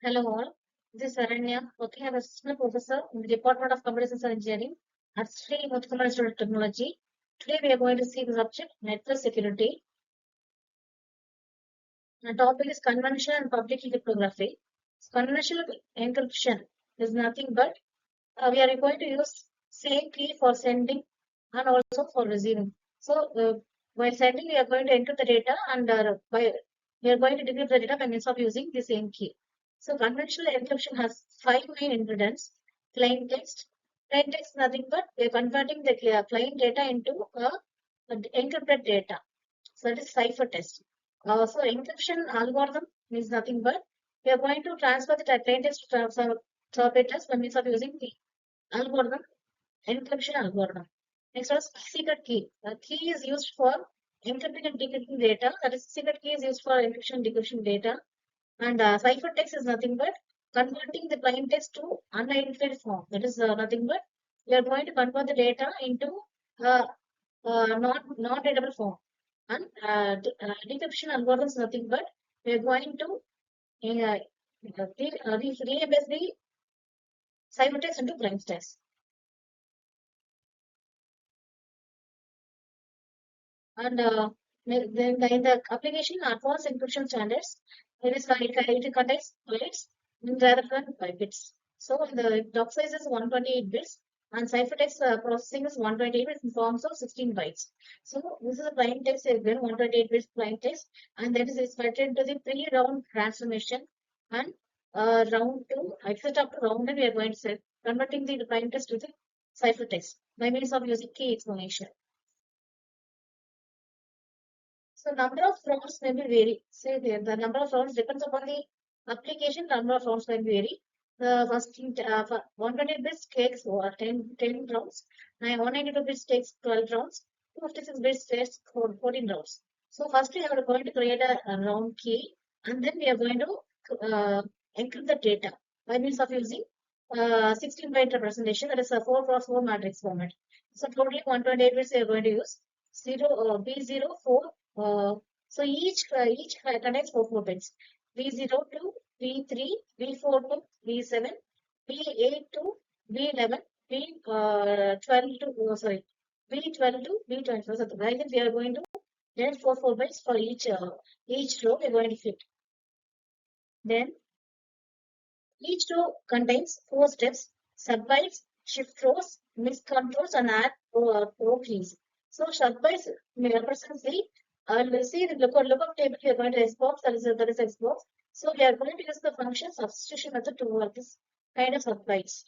Hello all, this is Aranya, working as assistant professor in the Department of Computer Science and Engineering at Sri Muthukumar Institute of Technology. Today we are going to see the subject network security. The topic is conventional and public key cryptography. Conventional encryption is nothing but we are going to use same key for sending and also for receiving. So while sending, we are going to encrypt the data and we are going to decrypt the data by means of using the same key. So conventional encryption has five main ingredients: plain text. Plain text is nothing but we are converting the plain data into encrypted data. So it is cipher text. So encryption algorithm means nothing but we are going to transfer the plain text to cipher text by means of using the algorithm, encryption algorithm. Next is secret key. The key is used for encrypting and decrypting data. That is, secret key is used for encryption and decryption data. And cipher text is nothing but converting the plain text to unidentified form. That is nothing but we are going to convert the data into uh, not readable form. And decryption algorithm is nothing but we are going to replace the ciphertext into plain text. And then in the application advanced encryption standards, it contains bytes rather than bits. So the block size is 128 bits and ciphertext processing is 128 bits in forms of 16 bytes. So this is a plain text again, 128 bits plain text, and that is expected to the pre-round transformation and round 2, except after round n, we are going to say converting the plain text to the ciphertext by means of using key explanation. So number of rounds may be vary. Say there, the number of rounds depends upon the application. Number of rounds may vary. The first 120 bits takes 10 rounds. 192 bits takes 12 rounds. 256 bits takes 14 rounds. So first we are going to create a round key, and then we are going to encrypt the data by means of using 16-byte representation. That is a 4x4 matrix format. So totally 128 bits we are going to use. B04. So each contains four bits: B0 to B3, B4 to B7, B8 to B11, B12 to B12 to B24. So like that we are going to generate four bits for each row we are going to fit. Then each row contains four steps: subbytes, shift rows, mix controls, and add row keys. So subbytes represents the let's see the lookup table we are going to Xbox, that is Xbox. So we are going to use the function substitution method to work this kind of subbytes.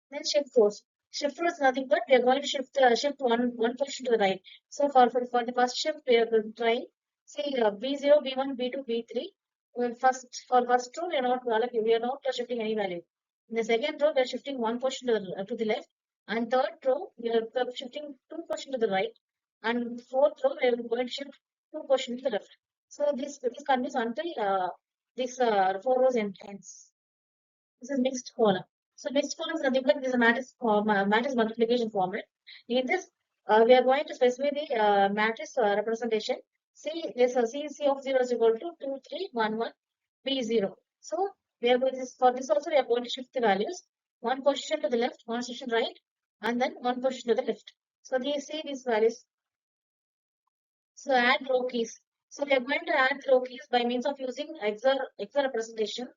Then shift rows. Shift rows is nothing but we are going to shift one position to the right. So for the first shift we are going to try see B0, B1, B2, B3. Well, for first row we are not shifting any value. In the second row we are shifting one position to the left, and third row we are shifting two position to the right, and fourth row we are going to shift two position to the left. So this continues until four rows ends. This is mixed column. So mixed column is nothing but this is a matrix multiplication format. In this, we are going to specify the matrix representation. See, this CC of 0 is equal to 2, 3, 1, 1, B0. So we are going to, for this also we are going to shift the values. One position to the left, one position right, and then one position to the left. So these values. So add row keys. So we are going to add row keys by means of using XOR representation.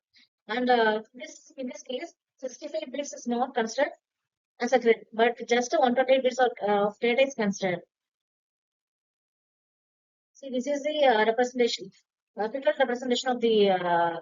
And in this case, 65 bits is not considered as a grid, but just 128 bits of data is considered. See, this is the representation, pictorial representation of the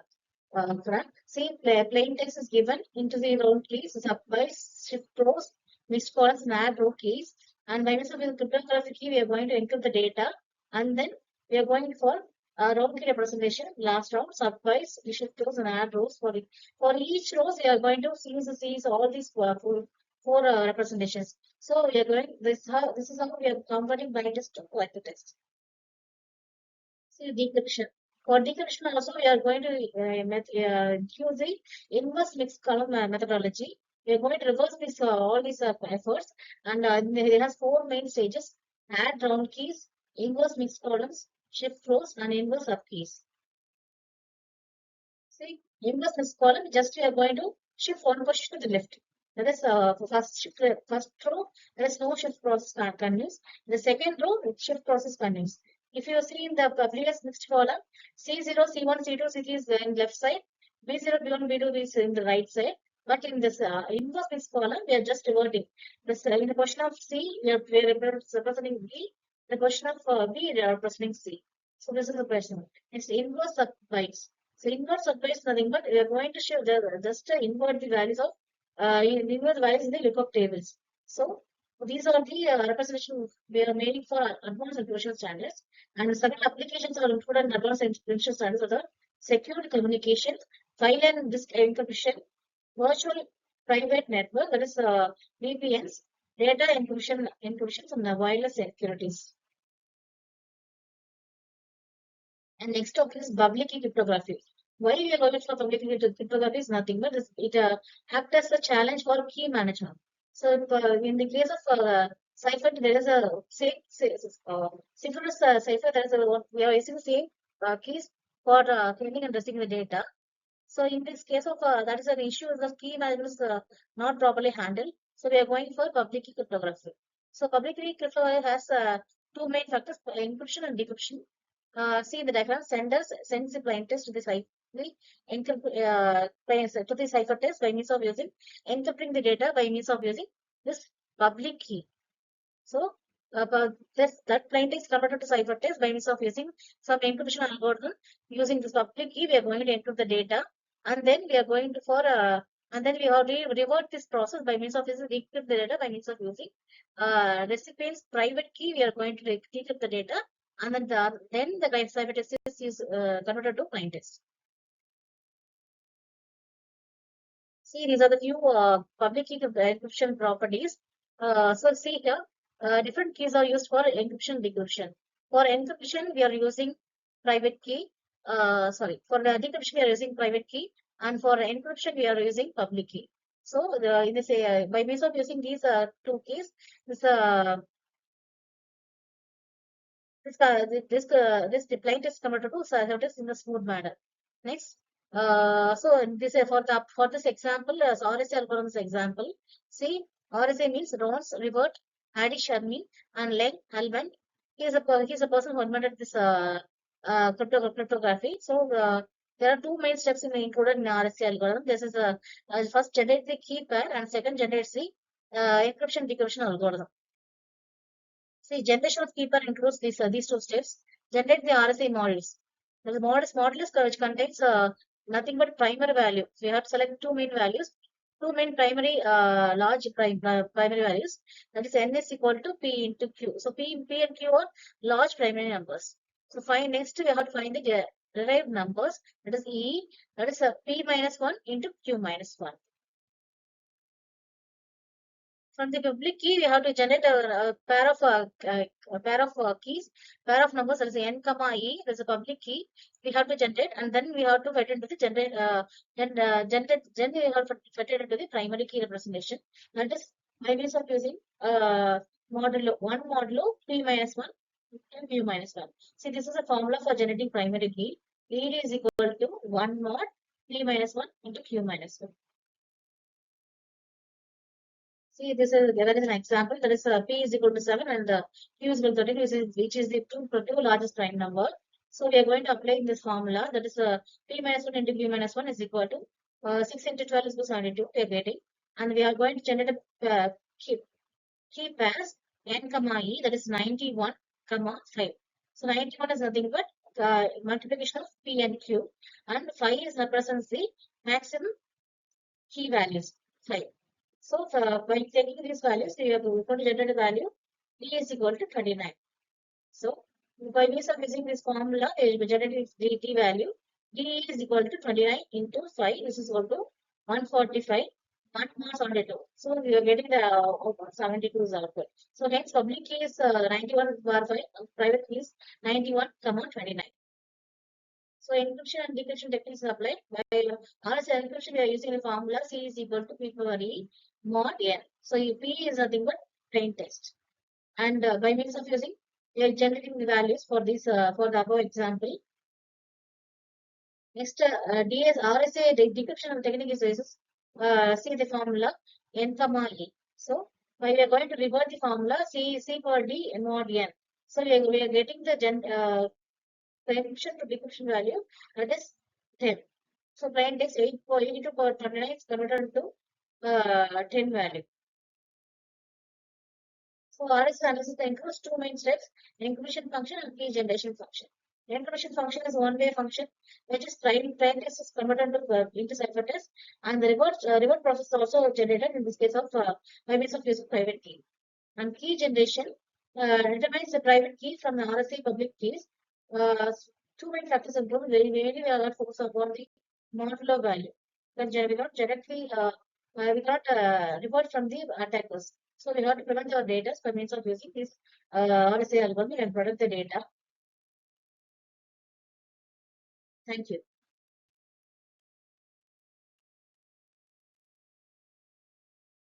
graph. See, plain text is given into the row keys, subbytes, shift rows, mixed columns, and add row keys. And by means of the cryptographic key, we are going to encrypt the data, and then we are going for row key representation. Last round, subbytes, shift rows, and add rows for it. For each rows, we are going to see all these four representations. So we are going. This is how we are converting blind text to white text. See decryption. For decryption also we are going to use the inverse mixed column methodology. We are going to reverse this all these efforts, and it has four main stages: add round keys, inverse mixed columns, shift rows, and inverse up keys. See, inverse this column, just we are going to shift one position to the left. That is for first row, there is no shift process continues. The second row, shift process continues. If you see in the previous next column, C0, C1, C2, C3 is in left side, B0, B1, B2 is in the right side. But in this inverse this column, we are just reverting. This in the question of C, we are representing B. The question of B, we are representing C. So this is the question. It's inverse subbytes. So inverse subbyte is nothing but we are going to show just invert the values of invert values in the lookup tables. So these are the representation we are making for advanced encryption standards, and certain applications are included in advanced encryption standards are the secure communication, file and disk encryption, virtual private network, that is VPNs, data encryptions, and wireless securities. And next topic is public key cryptography. Why we are going for public key cryptography is nothing but it acts as a challenge for key management. So in the case of cipher, there is a synchronous cipher. There is we are using the same keys for cleaning and receiving the data. So in this case of that is an issue the key management is not properly handled. So we are going for public key cryptography. So public key cryptography has two main factors: encryption and decryption. See the diagram. Senders sends the plain text to the cipher. To the cipher text by means of using encrypting the data by means of using this public key. So that plain text converted to cipher text by means of using some encryption algorithm. Using this public key, we are going to encrypt the data, and then we are going to and then we have to revert this process by means of using decrypt the data by means of using recipient's private key. We are going to decrypt the data, and then the cipher text is converted to plain text. See, these are the few public key encryption properties. So see here, different keys are used for encryption decryption. For encryption, we are using private key. For the decryption, we are using private key, and for encryption, we are using public key. So in this, by means of using these two keys, this this decline is converted to circuits in a smooth manner. Next, so this for this example, as RSA algorithms example, see RSA means Rons, Revert, Adi Sharmi, and Leg Alban. He's a person who invented this cryptography. So there are two main steps included in RSA algorithm. This is first generate the key pair, and second generates the encryption decryption algorithm. See, generation of keeper includes these two steps. Generate the RSA models. The model is which contains nothing but primary value. So you have to select two main values, two main primary primary values. That is n is equal to p into q. So p and q are large primary numbers. So next we have to find the derived numbers. That is e. That is p minus 1 into q minus 1. From the public key, we have to generate a pair of keys, pair of numbers. That is n comma e. That's a public key. We have to generate, and then we have to fit into the Then we have to fit it into the primary key representation. That is by means of using modulo p minus 1 and q minus 1. See, this is a formula for generating primary key. E is equal to 1 mod p minus 1 into q minus 1. See, there is an example. That is p is equal to 7 and q is equal to 32, which is the two largest prime number. So we are going to apply this formula. That is p minus 1 into q minus 1 is equal to 6 into 12 is equal to 72. We are getting. And we are going to generate a key pairs n comma e, that is 91 comma 5. So 91 is nothing but multiplication of p and q. And 5 is represents the maximum key values, 5. So by taking these values, we are going to generate a value d is equal to 29. So by means of using this formula, we will generate the d value. D is equal to 29 into 5. This is equal to 145. 1 more 72. So we are getting the 72 is output. So hence public key is 91 bar 5, private key is 91 comma 29. So encryption and decryption techniques are applied. While RSA encryption, we are using the formula C is equal to P power E mod N. So P is nothing but plain text. And by means of using, we are generating the values for this for the above example. Next, DS RSA decryption technique is see the formula n comma e. So we are going to revert the formula C for D mod n. So we are getting the encryption to decryption value, that is 10. So plain text 82 power 29 is converted to 10 value. So RSA analysis includes two main steps: encryption function and key generation function. Encryption function is one-way function, which is plain text is converted into ciphertext, and the revert process is also generated in this case of by means of use of private key. And key generation determines the private key from the RSA public keys. Uh, Two main factors include we are not focused upon the modulo value. But we not directly we got revert from the attackers. So we have to prevent our data by means of using this RSA algorithm and protect the data. Thank you.